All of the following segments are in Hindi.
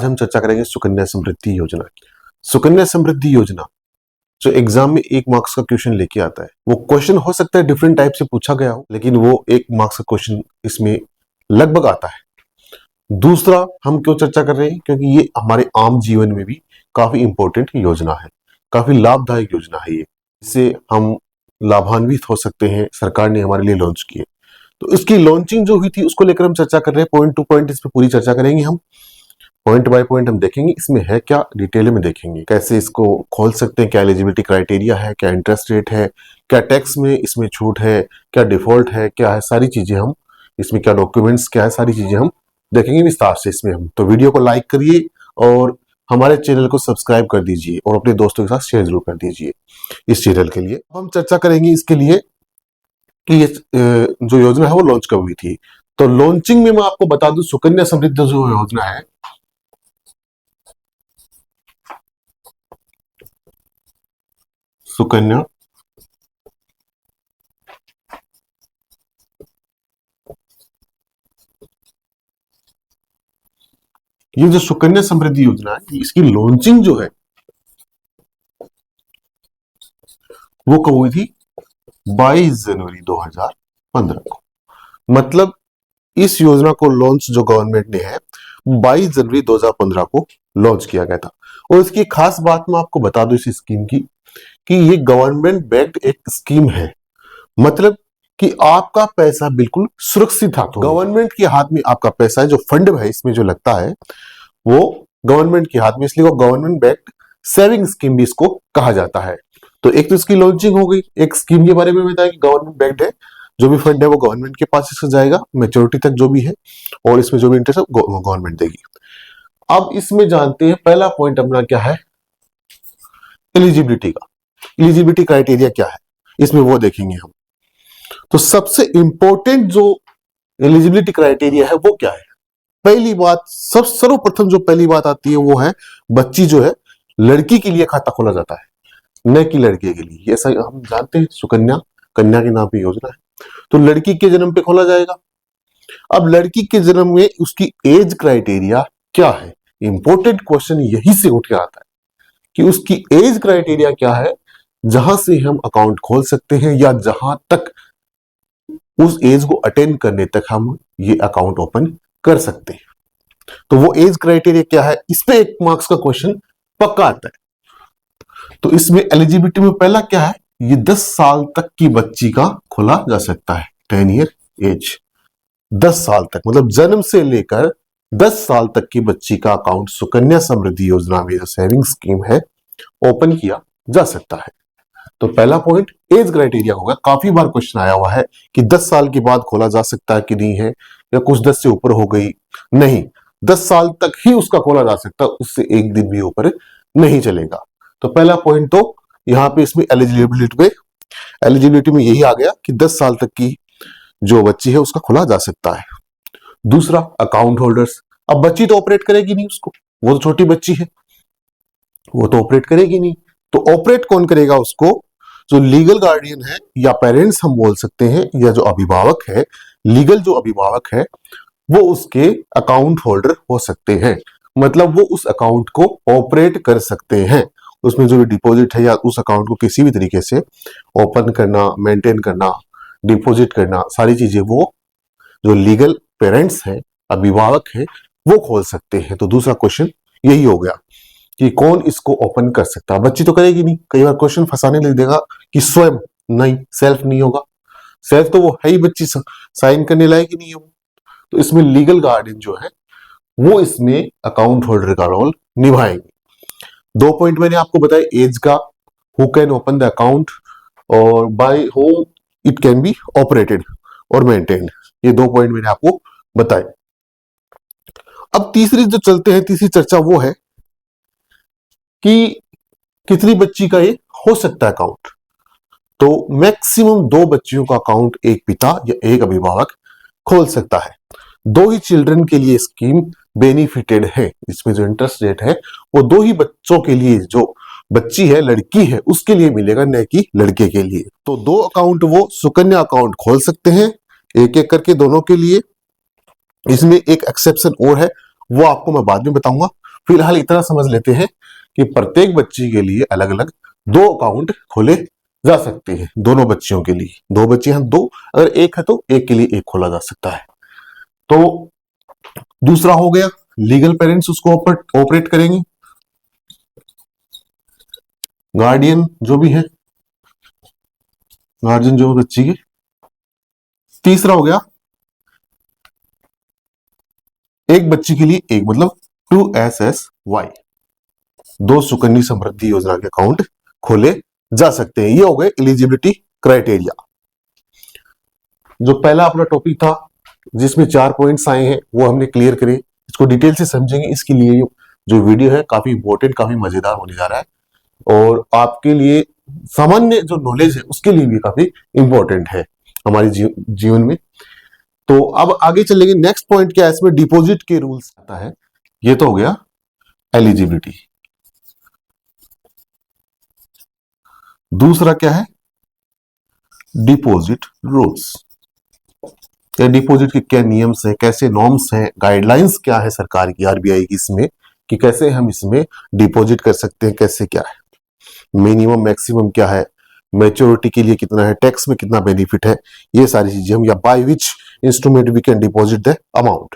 हम चर्चा करेंगे सुकन्या समृद्धि योजना की। सुकन्या समृद्धि योजना जो एग्जाम में 1 मार्क्स का क्वेश्चन लेके आता है, वो क्वेश्चन हो सकता है डिफरेंट टाइप से पूछा गया हो, लेकिन वो 1 मार्क्स का क्वेश्चन इसमें लगभग आता है। दूसरा, हम क्यों चर्चा कर रहे हैं, क्योंकि ये हमारे आम जीवन में भी काफी इंपॉर्टेंट योजना है, काफी लाभदायक योजना है। ये इससे हम लाभान्वित हो सकते हैं, सरकार ने हमारे लिए लॉन्च की है। तो इसकी लॉन्चिंग जो हुई थी उसको लेकर हम चर्चा कर रहे हैं, पॉइंट टू पॉइंट इस पर पूरी चर्चा करेंगे। हम पॉइंट बाय पॉइंट हम देखेंगे इसमें है क्या, डिटेल में देखेंगे कैसे इसको खोल सकते हैं, क्या एलिजिबिलिटी क्राइटेरिया है, क्या इंटरेस्ट रेट है, क्या टैक्स में इसमें छूट है, क्या डिफॉल्ट है, क्या है, सारी चीजें हम इसमें, क्या डॉक्यूमेंट्स क्या है, सारी चीजें हम देखेंगे विस्तार से इसमें। हम तो वीडियो को लाइक करिए और हमारे चैनल को सब्सक्राइब कर दीजिए और अपने दोस्तों के साथ शेयर जरूर कर दीजिए इस चैनल के लिए। हम चर्चा करेंगे इसके लिए कि ये जो योजना है वो लॉन्च कब हुई थी। तो लॉन्चिंग में मैं आपको बता दूं, सुकन्या समृद्धि जो योजना है, सुकन्या ये जो सुकन्या समृद्धि योजना है, इसकी लॉन्चिंग जो है वो कब हुई थी, 22 जनवरी 2015 को। मतलब इस योजना को लॉन्च जो गवर्नमेंट ने है 22 जनवरी 2015 को लॉन्च किया गया था। और इसकी खास बात मैं आपको बता दूं इस स्कीम की, कि ये गवर्नमेंट बैक्ड एक स्कीम है। मतलब कि आपका पैसा बिल्कुल सुरक्षित हाथों, गवर्नमेंट के हाथ में आपका पैसा है, जो फंड है इसमें जो लगता है वो गवर्नमेंट के हाथ में, इसलिए वो गवर्नमेंट बैक्ड सेविंग स्कीम भी इसको कहा जाता है। तो एक तो इसकी लॉन्चिंग हो गई, एक स्कीम के बारे में बताया कि गवर्नमेंट बैक्ड है, जो भी फंड है वो गवर्नमेंट के पास से जाएगा, मेच्योरिटी तक जो भी है, और इसमें जो भी इंटरेस्ट है गवर्नमेंट देगी। अब इसमें जानते हैं पहला पॉइंट अपना क्या है, एलिजिबिलिटी का। एलिजिबिलिटी क्राइटेरिया क्या है इसमें वो देखेंगे हम। तो सबसे इंपॉर्टेंट जो एलिजिबिलिटी क्राइटेरिया है वो क्या है, पहली बात, सब सर्वप्रथम जो पहली बात आती है वो है, बच्ची जो है लड़की के लिए खाता खोला जाता है, न कि लड़के के लिए। ऐसा हम जानते हैं, सुकन्या कन्या के नाम पे योजना है, तो लड़की के जन्म पे खोला जाएगा। अब लड़की के जन्म में उसकी एज क्राइटेरिया क्या है, इंपॉर्टेंट क्वेश्चन यही से उठ के आता है कि उसकी एज क्राइटेरिया क्या है, जहां से हम अकाउंट खोल सकते हैं, या जहां तक उस एज को अटेन करने तक हम ये अकाउंट ओपन कर सकते हैं। तो वो एज क्राइटेरिया क्या है, इस पे 1 मार्क्स का क्वेश्चन पक्का आता है। तो इसमें एलिजिबिलिटी में पहला क्या है, ये 10 साल तक की बच्ची का खोला जा सकता है, 10 ईयर एज, 10 साल तक, मतलब जन्म से लेकर 10 साल तक की बच्ची का अकाउंट सुकन्या समृद्धि योजना में जो सेविंग स्कीम है ओपन किया जा सकता है। तो पहला पॉइंट एज क्राइटेरिया होगा। काफी बार क्वेश्चन आया हुआ है कि 10 साल के बाद खोला जा सकता है कि नहीं है, या कुछ 10 से ऊपर हो गई, नहीं, 10 साल तक ही उसका खोला जा सकता है, उससे 1 दिन भी ऊपर नहीं चलेगा। तो पहला पॉइंट तो यहाँ पे इसमें एलिजिबिलिटी में यही आ गया कि 10 साल तक की जो बच्ची है उसका खोला जा सकता है। दूसरा, अकाउंट होल्डर्स। अब बच्ची तो ऑपरेट करेगी नहीं उसको, वो तो छोटी बच्ची है, वो तो ऑपरेट करेगी नहीं, तो ऑपरेट कौन करेगा उसको, जो लीगल गार्डियन है या पेरेंट्स हम बोल सकते हैं, या जो अभिभावक है, लीगल जो अभिभावक है वो उसके अकाउंट होल्डर हो सकते हैं। मतलब वो उस अकाउंट को ऑपरेट कर सकते हैं, उसमें जो भी डिपॉजिट है या उस अकाउंट को किसी भी तरीके से ओपन करना, मेंटेन करना, डिपॉजिट करना, सारी चीजें वो जो लीगल पेरेंट्स है, अभिभावक है, वो खोल सकते हैं। तो दूसरा क्वेश्चन यही हो गया कि कौन इसको ओपन कर सकता है। बच्ची तो करेगी नहीं, कई बार क्वेश्चन फंसाने लग देगा कि स्वयं, नहीं, सेल्फ नहीं होगा, सेल्फ तो वो है ही बच्ची, साइन करने लायक ही नहीं है वो। तो इसमें लीगल गार्डियन जो है वो इसमें अकाउंट होल्डर का रोल निभाएंगे। 2 पॉइंट मैंने आपको बताया, एज का, who can open the account, और by whom it can be operated और मेंटेन्ड। ये 2 पॉइंट मैंने आपको बताए। अब तीसरी जो चलते हैं, तीसरी चर्चा वो है कि कितनी बच्ची का ये हो सकता है अकाउंट। तो मैक्सिमम 2 बच्चियों का अकाउंट एक पिता या एक अभिभावक खोल सकता है। 2 ही चिल्ड्रन के लिए स्कीम बेनिफिटेड है, इसमें जो इंटरेस्ट रेट है वो 2 ही बच्चों के लिए, जो बच्ची है, लड़की है, उसके लिए मिलेगा, न कि लड़के के लिए। तो 2 अकाउंट वो सुकन्या अकाउंट खोल सकते हैं, एक एक करके दोनों के लिए। इसमें एक एक्सेप्शन और है, वो आपको मैं बाद में बताऊंगा। फिलहाल इतना समझ लेते हैं कि प्रत्येक बच्ची के लिए अलग अलग 2 अकाउंट खोले जा सकते हैं, दोनों बच्चियों के लिए। 2 बच्चे हैं 2, अगर एक है तो एक के लिए एक खोला जा सकता है। तो दूसरा हो गया लीगल पेरेंट्स उसको ऑपरेट करेंगे, गार्डियन जो भी है, गार्जियन जो बच्ची के। तीसरा हो गया एक बच्ची के लिए एक, मतलब 2SSY, 2 सुकन्या समृद्धि योजना के अकाउंट खोले जा सकते हैं। ये हो गए एलिजिबिलिटी क्राइटेरिया। जो पहला अपना टॉपिक था जिसमें 4 पॉइंट्स आए हैं वो हमने क्लियर करे, इसको डिटेल से समझेंगे। इसके लिए जो वीडियो है काफी इंपॉर्टेंट, काफी मजेदार होने जा रहा है और आपके लिए सामान्य जो नॉलेज है उसके लिए भी काफी इंपॉर्टेंट है हमारे जीवन में। तो अब आगे चलेंगे। नेक्स्ट पॉइंट क्या है इसमें, डिपॉजिट के रूल्स आता है। ये तो हो गया एलिजिबिलिटी। दूसरा क्या है, डिपॉजिट रूल्स। डिपॉजिट के क्या नियम्स हैं, कैसे नॉर्म्स हैं, गाइडलाइंस क्या है सरकार की, आरबीआई की इसमें, कि कैसे हम इसमें डिपॉजिट कर सकते हैं, कैसे क्या है, मिनिमम मैक्सिमम क्या है, मैच्योरिटी के लिए कितना है, टैक्स में कितना बेनिफिट है, ये सारी चीजें हम, या by which instrument we can deposit the amount,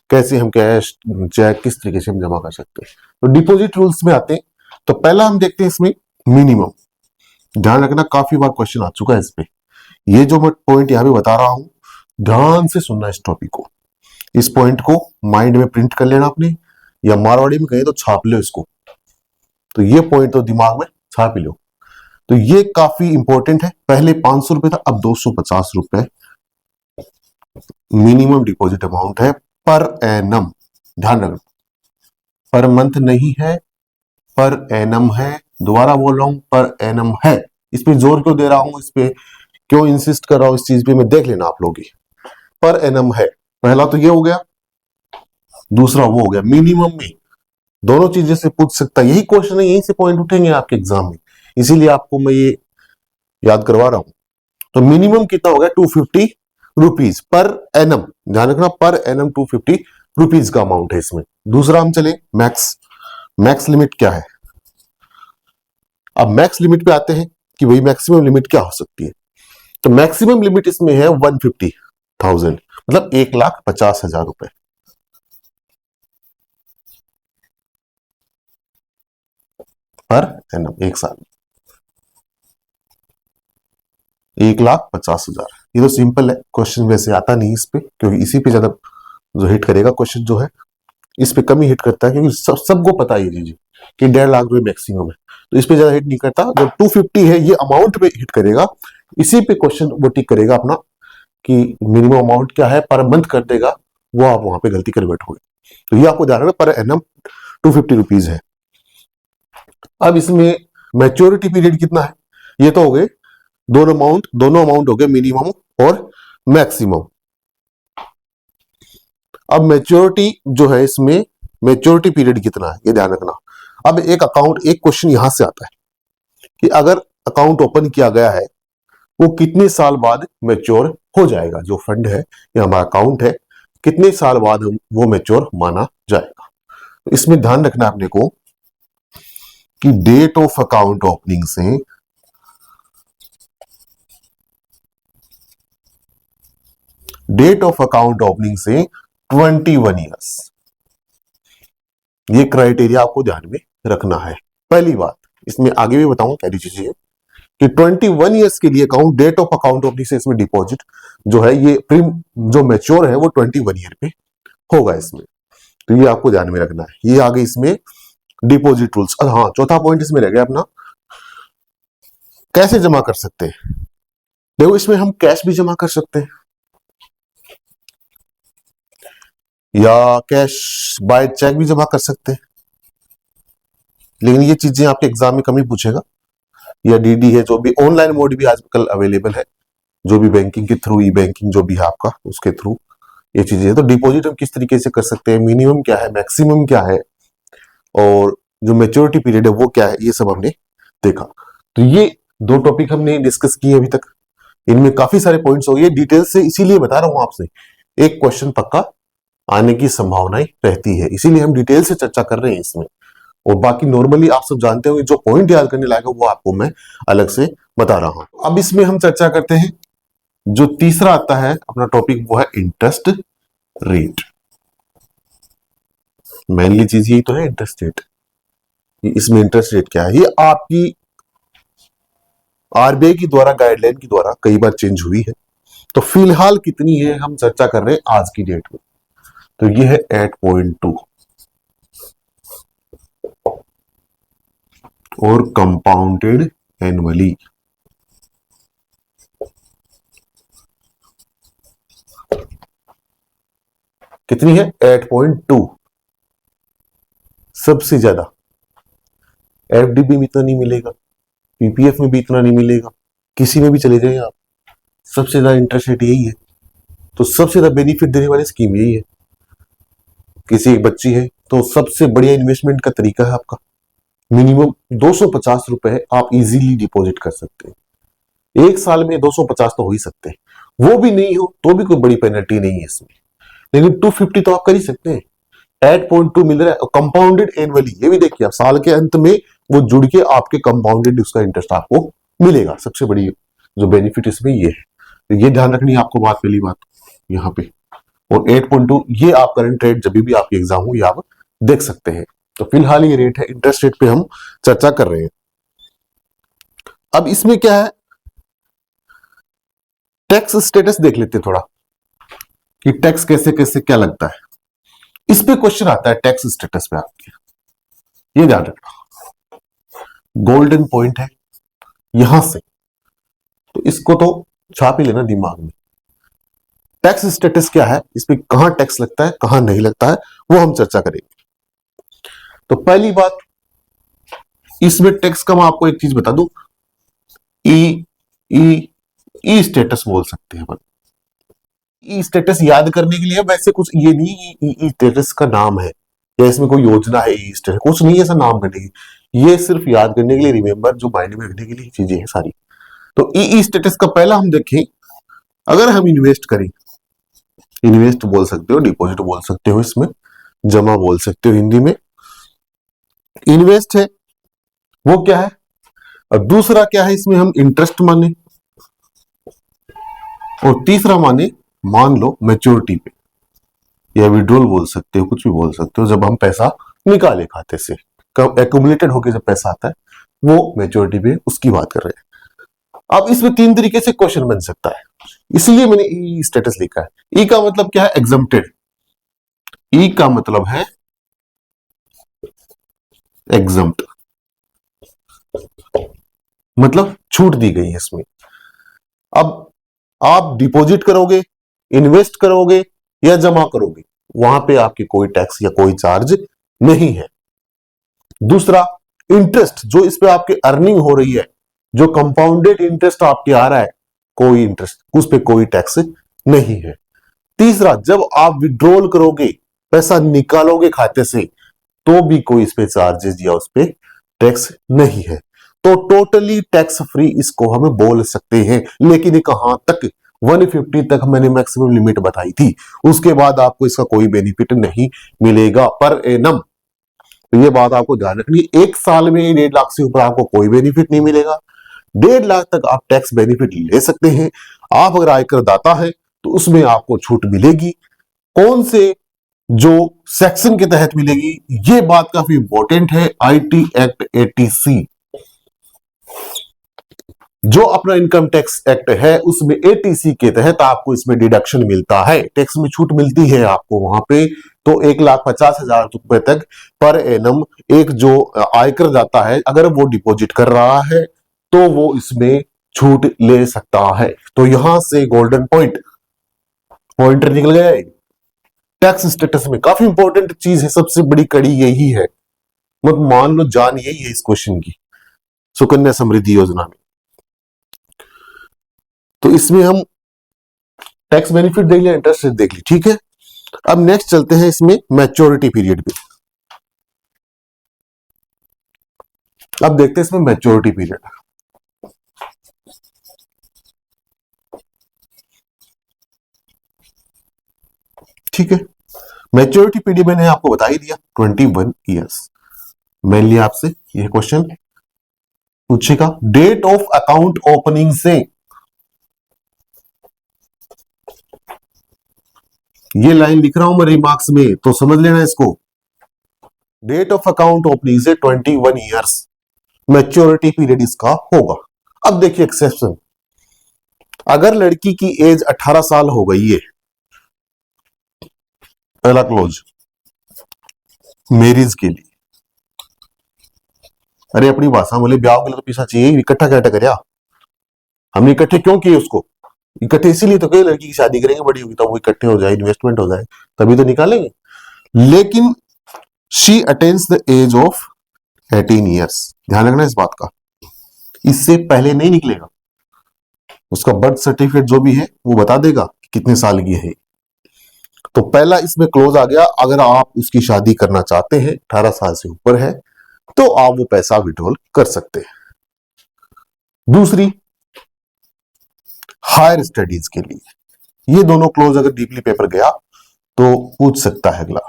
कैसे हम कैश चेक किस तरीके से हम जमा कर सकते हैं। तो डिपॉजिट रूल्स में आते हैं। तो पहला हम देखते हैं इसमें मिनिमम। ध्यान रखना काफी बार क्वेश्चन आ चुका है इस पे। ये जो मैं पॉइंट यहां पे बता रहा हूं ध्यान से सुनना इस टॉपिक को, इस पॉइंट को माइंड में प्रिंट कर लेना अपने, या मारवाड़ी में कहें तो छाप लो इसको। तो ये पॉइंट तो दिमाग में छाप लो। तो ये काफी इंपॉर्टेंट है। पहले 500 रुपए था, अब 250 रुपए मिनिमम डिपॉजिट अमाउंट है पर एनम। ध्यान रखना, पर मंथ नहीं है, पर एनम है। दोबारा बोल रहा हूं, पर एनम है। इस पे जोर क्यों दे रहा हूं, इस पे क्यों इंसिस्ट कर रहा हूं, इस चीज पे मैं देख लेना आप लोग। पर एनम है, पहला तो ये हो गया, दूसरा वो हो गया। मिनिमम में दोनों चीजें से पूछ सकता है, यही क्वेश्चन है, यहीं से पॉइंट उठेंगे आपके एग्जाम में, इसीलिए आपको मैं ये याद करवा रहा हूं। तो मिनिमम कितना हो गया, 250 रुपीज पर एनम। ध्यान रखना, पर एनम 250 रुपीज का अमाउंट है इसमें। दूसरा हम चले मैक्स। मैक्स लिमिट क्या है, अब मैक्स लिमिट पे आते हैं कि भाई मैक्सिमम लिमिट क्या हो सकती है। तो मैक्सिमम लिमिट इसमें है 150,000, मतलब 1,50,000 रुपए पर एनम, एक साल, 1,50,000। ये तो सिंपल है क्वेश्चन, वैसे आता नहीं इस पे, क्योंकि इसी पे ज्यादा जो हिट करेगा क्वेश्चन जो है, इस पे कम ही हिट करता है, क्योंकि सबको पता है ये चीज कि 1.5 लाख रुपए मैक्सिमम है, तो इस पे ज्यादा हिट नहीं करता। जो 250 है ये अमाउंट पे हिट करेगा, इसी पे क्वेश्चन वो टिक करेगा अपना कि मिनिमम अमाउंट क्या है, पर मंथ कर देगा वो, आप वहां पे गलती कन्वर्ट हो गए। तो ये आपको ध्यान रखना, पर एनम 250 रुपीज है। अब इसमें मैच्योरिटी पीरियड कितना है, ये तो हो गए दोनों अमाउंट हो गए, मिनिमम और मैक्सिमम। अब मैच्योरिटी जो है इसमें, मैच्योरिटी पीरियड कितना है ये ध्यान रखना। अब एक क्वेश्चन यहां से आता है कि अगर अकाउंट ओपन किया गया है वो कितने साल बाद मैच्योर हो जाएगा, जो फंड है या हमारा अकाउंट है कितने साल बाद वो मैच्योर माना जाएगा। तो इसमें ध्यान रखना अपने को कि डेट ऑफ अकाउंट ओपनिंग से डेट ऑफ अकाउंट ओपनिंग से 21 ईयर्स, ये क्राइटेरिया आपको ध्यान में रखना है। पहली बात, इसमें आगे भी बताऊंगा क्या चीजें कि 21 ईयर्स के लिए account, date of account opening से इसमें डिपॉजिट जो है ये जो मैच्योर है वो 21 ईयर पे होगा इसमें। तो ये आपको ध्यान में रखना है। ये आगे इसमें डिपॉजिट रूल्स। हाँ, चौथा पॉइंट इसमें रह गया अपना, कैसे जमा कर सकते हैं। देखो इसमें हम कैश भी जमा कर सकते हैं या कैश बाय चेक भी जमा कर सकते हैं, लेकिन ये चीजें आपके एग्जाम में कम ही पूछेगा। या डीडी है, जो भी ऑनलाइन मोड भी आजकल अवेलेबल है, जो भी बैंकिंग के थ्रू, ई बैंकिंग जो भी है आपका, उसके थ्रू ये चीजें है। तो डिपॉजिट हम किस तरीके से कर सकते हैं, मिनिमम क्या है, मैक्सिमम क्या है, और जो मैच्योरिटी पीरियड है वो क्या है, ये सब हमने देखा। तो ये 2 टॉपिक हमने डिस्कस किए अभी तक। इनमें काफी सारे पॉइंट्स हो गए डिटेल से, इसीलिए बता रहा हूं आपसे, एक क्वेश्चन पक्का आने की संभावनाएं रहती है, इसीलिए हम डिटेल से चर्चा कर रहे हैं इसमें। और बाकी नॉर्मली आप सब जानते होंगे, जो पॉइंट याद करने लायक है वो आपको मैं अलग से बता रहा हूं। अब इसमें हम चर्चा करते हैं, जो तीसरा आता है अपना टॉपिक वो है इंटरेस्ट रेट। मेनली चीज यही तो है इंटरेस्ट रेट। इसमें इंटरेस्ट रेट क्या है, ये आपकी आरबीआई की द्वारा गाइडलाइन के द्वारा कई बार चेंज हुई है। तो फिलहाल कितनी है हम चर्चा कर रहे हैं आज की डेट में, तो ये है 8.2 और कंपाउंडेड एनुअली। कितनी है 8.2, सबसे ज्यादा। एफडी में इतना नहीं मिलेगा, पीपीएफ में भी इतना नहीं मिलेगा, किसी में भी चले जाए आप, सबसे ज्यादा इंटरेस्ट रेट यही है। तो सबसे ज्यादा बेनिफिट देने वाली स्कीम यही है। किसी एक बच्ची है तो सबसे बढ़िया इन्वेस्टमेंट का तरीका है आपका, मिनिमम 250 रुपए आप इजीली डिपॉजिट कर सकते हैं। एक साल में 250 तो हो ही सकते हैं, वो भी नहीं हो तो भी कोई बड़ी पेनल्टी नहीं है इसमें, लेकिन 250 तो आप कर ही सकते हैं। 8.2 मिल रहा है कंपाउंडेड एनुअली, ये भी देखिए आप साल के अंत में वो जुड़ के आपके कंपाउंडेड उसका इंटरेस्ट आपको मिलेगा। सबसे बड़ी जो बेनिफिट इसमें ये है, तो ये ध्यान रखनी है आपको बात, पहली बात यहाँ पे। और 8.2 ये आप करंट रेट जब भी आपकी एग्जाम हो ये आप देख सकते हैं। तो फिलहाल ये रेट है, इंटरेस्ट रेट पे हम चर्चा कर रहे हैं। अब इसमें क्या है, टैक्स स्टेटस देख लेते हैं थोड़ा, कि टैक्स कैसे कैसे क्या लगता है। इस पे क्वेश्चन आता है टैक्स स्टेटस पे आपके, ये ध्यान रखना। गोल्डन पॉइंट है यहां से, तो इसको तो छाप ही लेना दिमाग में। टैक्स स्टेटस क्या है, इस पे कहां टैक्स लगता है कहां नहीं लगता है वो हम चर्चा करेंगे। तो पहली बात, इसमें टैक्स का मैं आपको एक चीज बता दूं, ई ई ई स्टेटस बोल सकते हैं अपन। ई स्टेटस याद करने के लिए वैसे कुछ ये नहीं, ई स्टेटस का नाम है या इसमें कोई योजना है ई स्टेटस, कुछ नहीं है ऐसा नाम करने की, ये सिर्फ याद करने के लिए, रिमेंबर जो माइंड में रखने के लिए चीजें हैं सारी। तो ई स्टेटस का पहला हम देखें, अगर हम इन्वेस्ट करें, इन्वेस्ट बोल सकते हो, डिपॉजिट बोल सकते हो, इसमें जमा बोल सकते हो हिंदी में। इन्वेस्ट है वो क्या है, और दूसरा क्या है इसमें हम इंटरेस्ट माने, और तीसरा माने मान लो मैच्योरिटी पे, या विड्रॉल बोल सकते हो, कुछ भी बोल सकते हो, जब हम पैसा निकाले खाते से, कब एक्यूमुलेटेड होकर जब पैसा आता है वो मैच्योरिटी पे, उसकी बात कर रहे हैं। अब इसमें तीन तरीके से क्वेश्चन बन सकता है, इसलिए मैंने ई स्टेटस लिखा है। ई का मतलब क्या है, एग्जम्प्टेड। ई का मतलब है एग्जम्प्ट, मतलब छूट दी गई है इसमें। अब आप डिपॉजिट करोगे, इन्वेस्ट करोगे या जमा करोगे, वहां पे आपकी कोई टैक्स या कोई चार्ज नहीं है। दूसरा, इंटरेस्ट जो इस पे आपकी अर्निंग हो रही है, जो कंपाउंडेड इंटरेस्ट आपके आ रहा है, कोई इंटरेस्ट उस पे कोई टैक्स नहीं है। तीसरा, जब आप विड्रॉल करोगे, पैसा निकालोगे खाते से, तो भी कोई इस पे चार्जेस या उस पे टैक्स नहीं है। तो टोटली टैक्स फ्री इसको हम बोल सकते हैं, लेकिन कहां तक, 150 तक मैंने मैक्सिमम लिमिट बताई थी, उसके बाद आपको इसका कोई बेनिफिट नहीं मिलेगा पर एनम। तो ये बात आपको ध्यान रखनी है, एक साल में 1.5 लाख से ऊपर आपको कोई बेनिफिट नहीं मिलेगा। 1.5 लाख तक आप टैक्स बेनिफिट ले सकते हैं। आप अगर आयकर दाता है तो उसमें आपको छूट मिलेगी। कौन से जो सेक्शन के तहत मिलेगी, ये बात काफी इंपॉर्टेंट है। आईटी एक्ट 80C जो अपना इनकम टैक्स एक्ट है, उसमें 80C के तहत आपको इसमें डिडक्शन मिलता है, टैक्स में छूट मिलती है आपको वहां पे। तो 1,50,000 रुपए तक पर एनम एक जो आयकर दाता है, अगर वो डिपॉजिट कर रहा है तो वो इसमें छूट ले सकता है। तो यहां से गोल्डन पॉइंटर निकल गया। टैक्स स्टेटस में काफी इंपॉर्टेंट चीज है, सबसे बड़ी कड़ी यही है, मत मान लो जान यही है इस क्वेश्चन की, सुकन्या समृद्धि योजना में। तो इसमें हम टैक्स बेनिफिट देख लिया, इंटरेस्ट रेट देख ली, ठीक है। अब नेक्स्ट चलते हैं इसमें मैच्योरिटी पीरियड पे। अब देखते हैं इसमें मैच्योरिटी पीरियड, ठीक है। मैच्योरिटी पीरियड मैंने आपको बता ही दिया 21 ईयर्स। मेनली आपसे यह क्वेश्चन पूछेगा डेट ऑफ अकाउंट ओपनिंग से, ये लाइन लिख रहा हूं मैं रिमार्क्स में तो समझ लेना इसको। डेट ऑफ अकाउंट ओपनिंग से 21 ईयर्स मैच्योरिटी पीरियड इसका होगा। अब देखिए एक्सेप्शन, अगर लड़की की एज 18 साल हो गई है, पहला क्लोज मैरिज के लिए, अरे अपनी भाषा बोले ब्याह के लिए तो पैसा चाहिए, इकट्ठा क्या करया, हमने इकट्ठे क्यों किए उसको, इकट्ठे इसीलिए तो कई लड़की की शादी करेंगे बड़ी होगी तो वो इकट्ठे हो जाए, इन्वेस्टमेंट हो जाए तभी तो निकालेंगे। लेकिन she attains the age of 18 years, ध्यान रखना इस बात का, इससे पहले नहीं निकलेगा। उसका बर्थ सर्टिफिकेट जो भी है वो बता देगा कितने साल की है। तो पहला इसमें क्लोज आ गया, अगर आप उसकी शादी करना चाहते हैं 18 साल से ऊपर है तो आप वो पैसा विड्रॉल कर सकते हैं। दूसरी हायर स्टडीज के लिए, ये दोनों क्लोज अगर डीपली पेपर गया तो पूछ सकता है अगला।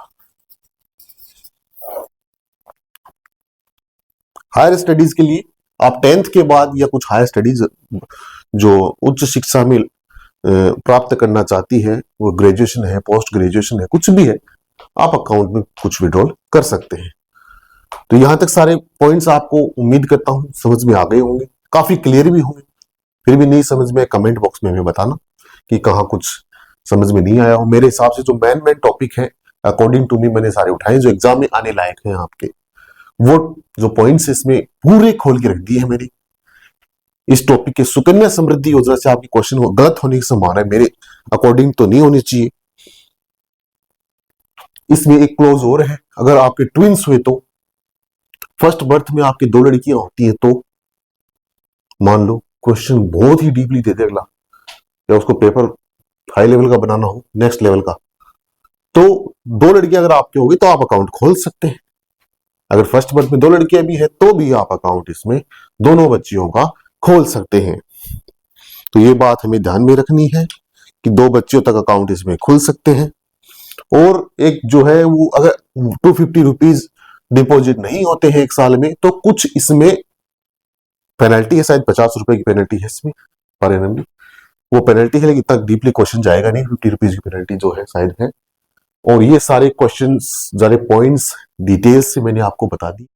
हायर स्टडीज के लिए आप 10th के बाद या कुछ हायर स्टडीज जो उच्च शिक्षा में प्राप्त करना चाहती है, वो ग्रेजुएशन है, पोस्ट ग्रेजुएशन है, कुछ भी है, आप अकाउंट में कुछ विड्रॉल कर सकते हैं। तो यहां तक सारे पॉइंट्स आपको उम्मीद करता हूं समझ में आ गए होंगे, काफी क्लियर भी होंगे। फिर भी नहीं समझ में कमेंट बॉक्स में हमें बताना कि कहां कुछ समझ में नहीं आया हो। मेरे हिसाब से जो मेन टॉपिक है अकॉर्डिंग टू मी मैंने सारे उठाए जो एग्जाम में आने लायक हैं आपके, वो जो पॉइंट्स इसमें पूरे खोल के रख दिए हैं मेरे इस टॉपिक के। सुकन्या समृद्धि योजना से आपके क्वेश्चन गलत होने की संभावना है, मेरे अकॉर्डिंग तो नहीं होनी चाहिए। इसमें एक क्लोज और है, अगर आपके ट्विंस हुए तो फर्स्ट बर्थ में आपकी 2 लड़कियां होती हैं तो मान लो क्वेश्चन बहुत ही डीपली दे देगा या उसको पेपर हाई लेवल का बनाना हो, नेक्स्ट लेवल का, तो 2 लड़कियां अगर आपके होगी तो आप अकाउंट खोल सकते हैं। अगर फर्स्ट बर्थ में 2 लड़कियां भी है तो भी आप अकाउंट इसमें दोनों बच्चियों का खोल सकते हैं। तो ये बात हमें ध्यान में रखनी है कि 2 बच्चियों तक अकाउंट इसमें खुल सकते हैं। और एक जो है वो अगर 250 रुपीज डिपॉजिट नहीं होते हैं 1 साल में तो कुछ इसमें पेनल्टी है, शायद 50 रुपए की पेनल्टी है इसमें पर एनम, वो पेनल्टी है लेकिन इतना डीपली क्वेश्चन जाएगा नहीं, 50 रुपीज की पेनल्टी जो है शायद है। और ये सारे क्वेश्चंस सारे पॉइंट्स डिटेल्स से मैंने आपको बता दी।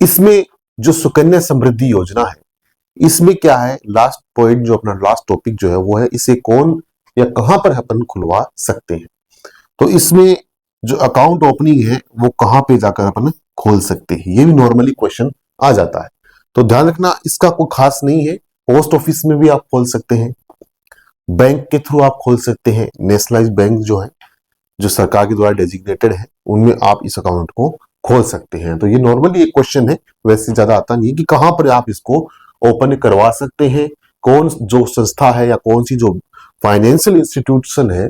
इसमें जो सुकन्या समृद्धि योजना है इसमें क्या है, लास्ट पॉइंट जो अपना लास्ट टॉपिक जो है वो है इसे कौन या कहां पर अपन खुलवा सकते हैं। तो इसमें जो अकाउंट ओपनिंग है वो कहां पे जाकर अपन खोल सकते हैं, ये भी नॉर्मली क्वेश्चन आ जाता है। तो ध्यान रखना इसका कोई खास नहीं है, पोस्ट ऑफिस में भी आप खोल सकते हैं, बैंक के थ्रू आप खोल सकते हैं, नेशनलाइज्ड बैंक जो है जो सरकार के द्वारा डेजिग्नेटेड है उनमें आप इस अकाउंट को खोल सकते हैं। तो ये नॉर्मली एक क्वेश्चन है, वैसे ज्यादा आता नहीं है कि कहां पर आप इसको ओपन करवा सकते हैं, कौन जो संस्था है या कौन सी जो फाइनेंशियल इंस्टीट्यूशन है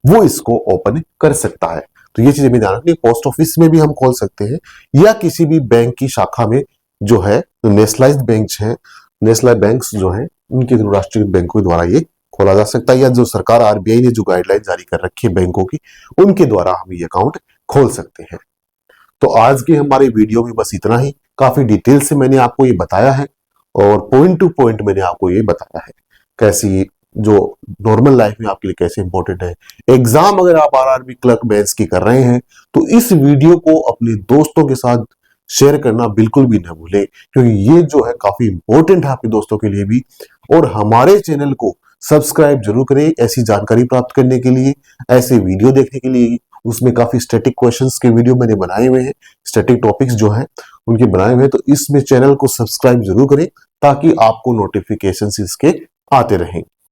वो इसको ओपन कर सकता है। तो ये चीजें भी ध्यान रखनी, पोस्ट ऑफिस में भी हम खोल सकते हैं या किसी भी बैंक की शाखा में जो है तो नेशनलाइज्ड बैंक है, नेशनल बैंक्स जो है उनके राष्ट्रीय बैंकों के द्वारा ये खोला जा सकता है, या जो सरकार आरबीआई ने जो गाइडलाइन जारी कर रखी है बैंकों की उनके द्वारा हम ये अकाउंट खोल सकते हैं। तो आज के हमारे वीडियो में बस इतना ही, काफी डिटेल से मैंने आपको ये बताया है और पॉइंट टू पॉइंट मैंने आपको ये बताया है कैसी जो नॉर्मल लाइफ में आपके लिए कैसे इंपॉर्टेंट है। एग्जाम अगर आप आरआरबी क्लर्क मेंस की कर रहे हैं तो इस वीडियो को अपने दोस्तों के साथ शेयर करना बिल्कुल भी न भूलें, क्योंकि ये जो है काफी इंपॉर्टेंट है आपके दोस्तों के लिए भी। और हमारे चैनल को सब्सक्राइब जरूर करें ऐसी जानकारी प्राप्त करने के लिए, ऐसे वीडियो देखने के लिए। उसमें काफी स्टैटिक क्वेश्चंस के वीडियो मैंने बनाए हुए हैं, स्टैटिक टॉपिक्स जो हैं उनके बनाए हुए हैं, तो इसमें चैनल को सब्सक्राइब जरूर करें ताकि आपको नोटिफिकेशंस इसके आते रहें।